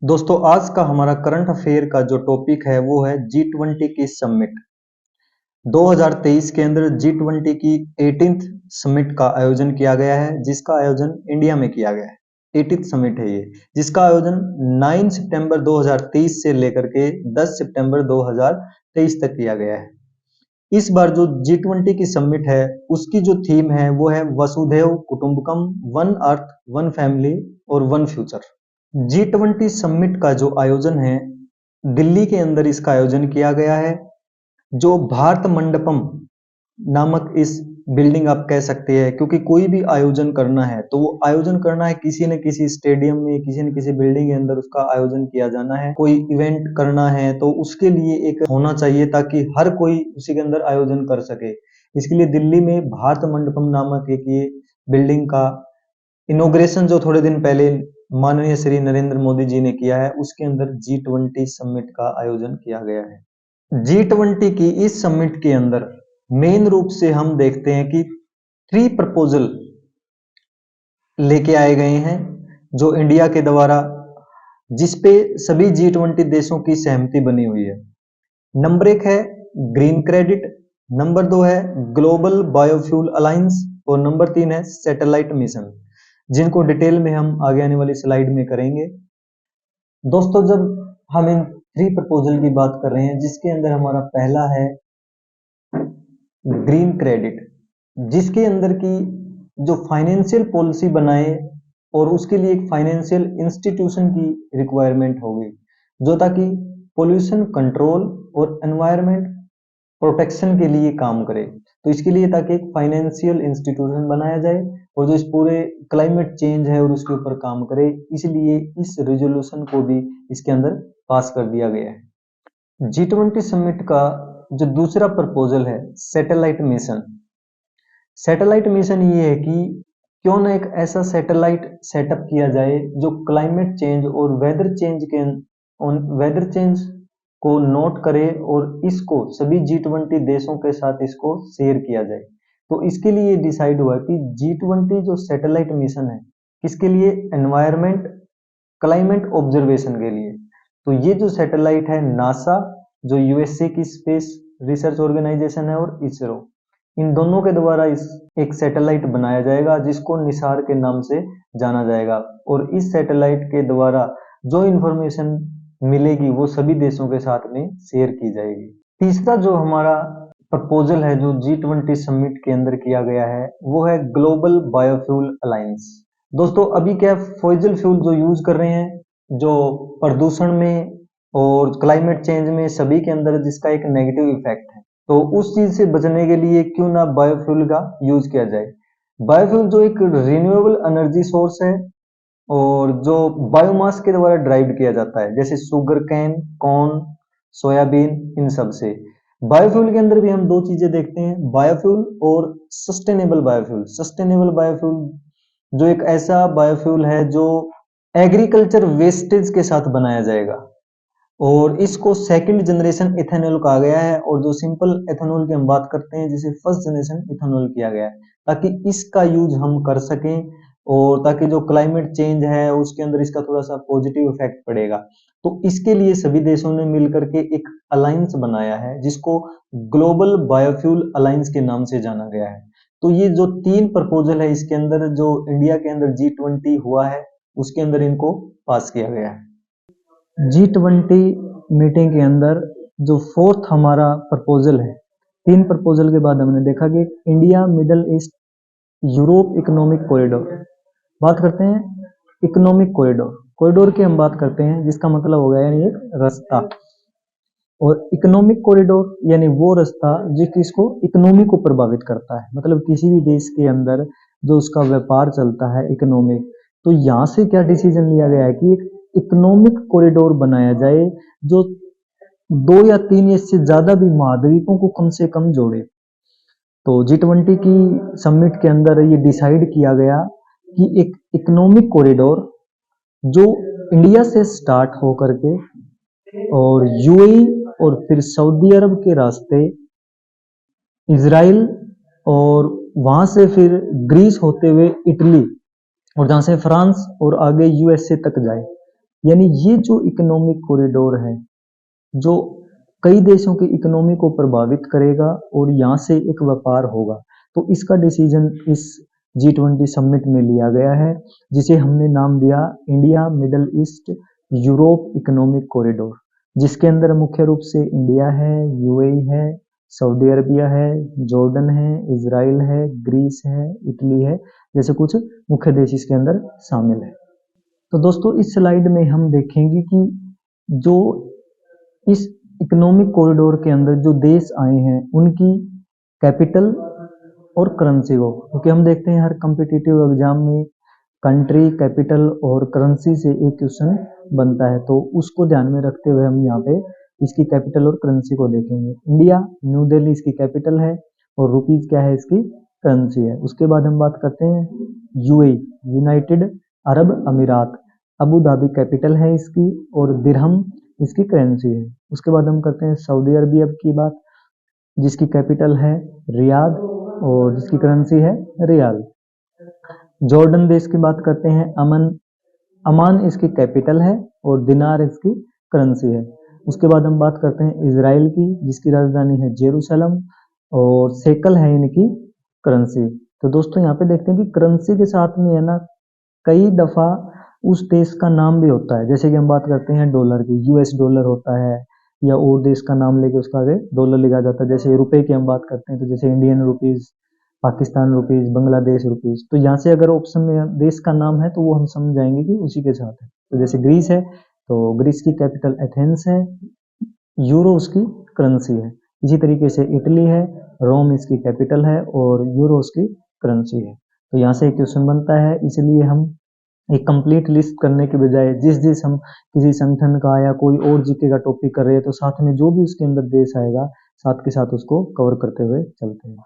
दोस्तों आज का हमारा करंट अफेयर का जो टॉपिक है वो है G20 की समिट। 2023 के अंदर G20 की 18th समिट का आयोजन किया गया है, जिसका आयोजन इंडिया में किया गया है। 18th समिट है ये, जिसका आयोजन 9 सितंबर 2023 से लेकर के 10 सितंबर 2023 तक किया गया है। इस बार जो G20 की समिट है उसकी जो थीम है वो है वसुधैव कुटुंबकम, वन अर्थ, वन फैमिली और वन फ्यूचर। G20 समिट का जो आयोजन है दिल्ली के अंदर इसका आयोजन किया गया है। जो भारत मंडपम नामक इस बिल्डिंग आप कह सकते हैं, क्योंकि कोई भी आयोजन करना है तो वो आयोजन करना है किसी न किसी स्टेडियम में, किसी न किसी बिल्डिंग के अंदर उसका आयोजन किया जाना है। कोई इवेंट करना है तो उसके लिए एक होना चाहिए ताकि हर कोई उसी के अंदर आयोजन कर सके। इसके लिए दिल्ली में भारत मंडपम नामक एक ये बिल्डिंग का इनॉग्रेशन जो थोड़े दिन पहले माननीय श्री नरेंद्र मोदी जी ने किया है, उसके अंदर G20 समिट का आयोजन किया गया है। G20 की इस समिट के अंदर मेन रूप से हम देखते हैं कि 3 प्रपोजल लेके आए गए हैं जो इंडिया के द्वारा, जिसपे सभी G20 देशों की सहमति बनी हुई है। नंबर 1 है ग्रीन क्रेडिट, नंबर 2 है ग्लोबल बायोफ्यूल अलायंस और नंबर 3 है सैटेलाइट मिशन, जिनको डिटेल में हम आगे आने वाली स्लाइड में करेंगे। दोस्तों जब हम इन 3 प्रपोजल की बात कर रहे हैं, जिसके अंदर हमारा पहला है ग्रीन क्रेडिट, जिसके अंदर की जो फाइनेंशियल पॉलिसी बनाए और उसके लिए एक फाइनेंशियल इंस्टीट्यूशन की रिक्वायरमेंट होगी जो ताकि पोल्यूशन कंट्रोल और एनवायरनमेंट प्रोटेक्शन के लिए काम करे। तो इसके लिए ताकि एक फाइनेंशियल इंस्टीट्यूशन बनाया जाए और जो इस पूरे क्लाइमेट चेंज है और उसके ऊपर काम करे, इसलिए इस रेजोल्यूशन को भी इसके अंदर पास कर दिया गया है। G20 समिट का जो दूसरा प्रपोजल है सैटेलाइट मिशन। सैटेलाइट मिशन ये है कि क्यों ना एक ऐसा सैटेलाइट सेटअप किया जाए जो क्लाइमेट चेंज और वेदर चेंज को नोट करे और इसको सभी G20 देशों के साथ इसको शेयर किया जाए। तो इसके लिए डिसाइड हुआ कि G20 जो सैटेलाइट मिशन है किसके लिए, एनवायरमेंट क्लाइमेट ऑब्जर्वेशन के लिए। तो ये जो सैटेलाइट है नासा जो यूएसए की स्पेस रिसर्च ऑर्गेनाइजेशन है और इसरो, इन दोनों के द्वारा इस एक सैटेलाइट बनाया जाएगा जिसको निसार के नाम से जाना जाएगा और इस सैटेलाइट के द्वारा जो इंफॉर्मेशन मिलेगी वो सभी देशों के साथ में शेयर की जाएगी। तीसरा जो हमारा प्रपोजल है जो G20 समिट के अंदर किया गया है वो है ग्लोबल बायोफ्यूल अलायंस। दोस्तों अभी क्या फॉसिल फ्यूल जो यूज कर रहे हैं, जो प्रदूषण में और क्लाइमेट चेंज में सभी के अंदर जिसका एक नेगेटिव इफेक्ट है, तो उस चीज से बचने के लिए क्यों ना बायोफ्यूल का यूज किया जाए। बायोफ्यूल जो एक रिन्यूएबल एनर्जी सोर्स है और जो बायोमास के द्वारा ड्राइव किया जाता है, जैसे शुगर कैन, कॉर्न, सोयाबीन, इन सब से। बायोफ्यूल के अंदर भी हम दो चीजें देखते हैं, बायोफ्यूल और सस्टेनेबल बायोफ्यूल। सस्टेनेबल बायोफ्यूल जो एक ऐसा बायोफ्यूल है जो एग्रीकल्चर वेस्टेज के साथ बनाया जाएगा और इसको सेकंड जनरेशन इथेनॉल कहा गया है। और जो सिंपल इथेनॉल की हम बात करते हैं जिसे फर्स्ट जनरेशन इथेनॉल किया गया है, ताकि इसका यूज हम कर सकें और ताकि जो क्लाइमेट चेंज है उसके अंदर इसका थोड़ा सा पॉजिटिव इफेक्ट पड़ेगा। तो इसके लिए सभी देशों ने मिलकर के एक अलायंस बनाया है जिसको ग्लोबल बायोफ्यूल अलायंस के नाम से जाना गया है। तो ये जो 3 प्रपोजल है इसके अंदर जो इंडिया के अंदर G20 हुआ है उसके अंदर इनको पास किया गया है। G20 मीटिंग के अंदर जो फोर्थ हमारा प्रपोजल है, 3 प्रपोजल के बाद हमने देखा कि India middle east Europe economic corridor. बात करते हैं इकोनॉमिक कॉरिडोर, कॉरिडोर की हम बात करते हैं जिसका मतलब हो गया यानी एक रास्ता। और इकोनॉमिक कॉरिडोर यानी वो रास्ता जो किसको, इकोनॉमी को प्रभावित करता है, मतलब किसी भी देश के अंदर जो उसका व्यापार चलता है इकोनॉमिक। तो यहाँ से क्या डिसीजन लिया गया है कि एक इकोनॉमिक कॉरिडोर बनाया जाए जो 2 या 3 या इससे ज्यादा भी महाद्वीपों को कम से कम जोड़े। तो G20 की समिट के अंदर ये डिसाइड किया गया कि एक इकोनॉमिक कॉरिडोर जो इंडिया से स्टार्ट होकर के और यूएई और फिर सऊदी अरब के रास्ते इजराइल और वहां से फिर ग्रीस होते हुए इटली और जहां से फ्रांस और आगे यूएसए तक जाए, यानी ये जो इकोनॉमिक कॉरिडोर है जो कई देशों की इकोनॉमी को प्रभावित करेगा और यहाँ से एक व्यापार होगा, तो इसका डिसीजन इस G20 समिट में लिया गया है, जिसे हमने नाम दिया India middle east Europe economic corridor, जिसके अंदर मुख्य रूप से इंडिया है, यूएई है, सऊदी अरबिया है, जॉर्डन है, इजराइल है, ग्रीस है, इटली है, जैसे कुछ मुख्य देश इसके अंदर शामिल है। तो दोस्तों इस स्लाइड में हम देखेंगे कि जो इस इकोनॉमिक कॉरिडोर के अंदर जो देश आए हैं उनकी कैपिटल और करेंसी को, क्योंकि हम देखते हैं हर कम्पिटिटिव एग्जाम में कंट्री कैपिटल और करेंसी से एक क्वेश्चन बनता है, तो उसको ध्यान में रखते हुए हम यहाँ पे इसकी कैपिटल और करेंसी को देखेंगे। इंडिया न्यू दिल्ली इसकी कैपिटल है और रुपीज क्या है इसकी करेंसी है। उसके बाद हम बात करते हैं यूएई यूनाइटेड अरब अमीरात, अबू धाबी कैपिटल है इसकी और दिरहम इसकी करेंसी है। उसके बाद हम करते हैं सऊदी अरबिया की बात, जिसकी कैपिटल है रियाद और जिसकी करेंसी है रियाल। जॉर्डन देश की बात करते हैं अमान इसकी कैपिटल है और दिनार इसकी करेंसी है। उसके बाद हम बात करते हैं इजराइल की, जिसकी राजधानी है जेरूसलम और शेकल है इनकी करेंसी। तो दोस्तों यहाँ पे देखते हैं कि करेंसी के साथ में है ना कई दफा उस देश का नाम भी होता है, जैसे कि हम बात करते हैं डॉलर की, यूएस डॉलर होता है या और देश का नाम लेके उसका आगे डॉलर लिखा जाता है। जैसे रुपए की हम बात करते हैं तो जैसे Indian rupees, Pakistan rupees, Bangladesh rupees, तो यहाँ से अगर ऑप्शन में देश का नाम है तो वो हम समझ जाएंगे कि उसी के साथ है। तो जैसे ग्रीस है तो ग्रीस की कैपिटल एथेंस है, यूरो उसकी करेंसी है। इसी तरीके से इटली है, रोम इसकी कैपिटल है और यूरो उसकी करेंसी है। तो यहाँ से एक क्वेश्चन बनता है, इसलिए हम एक कंप्लीट लिस्ट करने के बजाय जिस जिस हम किसी संगठन का या कोई और जीके का टॉपिक कर रहे हैं तो साथ में जो भी उसके अंदर देश आएगा साथ के साथ उसको कवर करते हुए चलते हैं।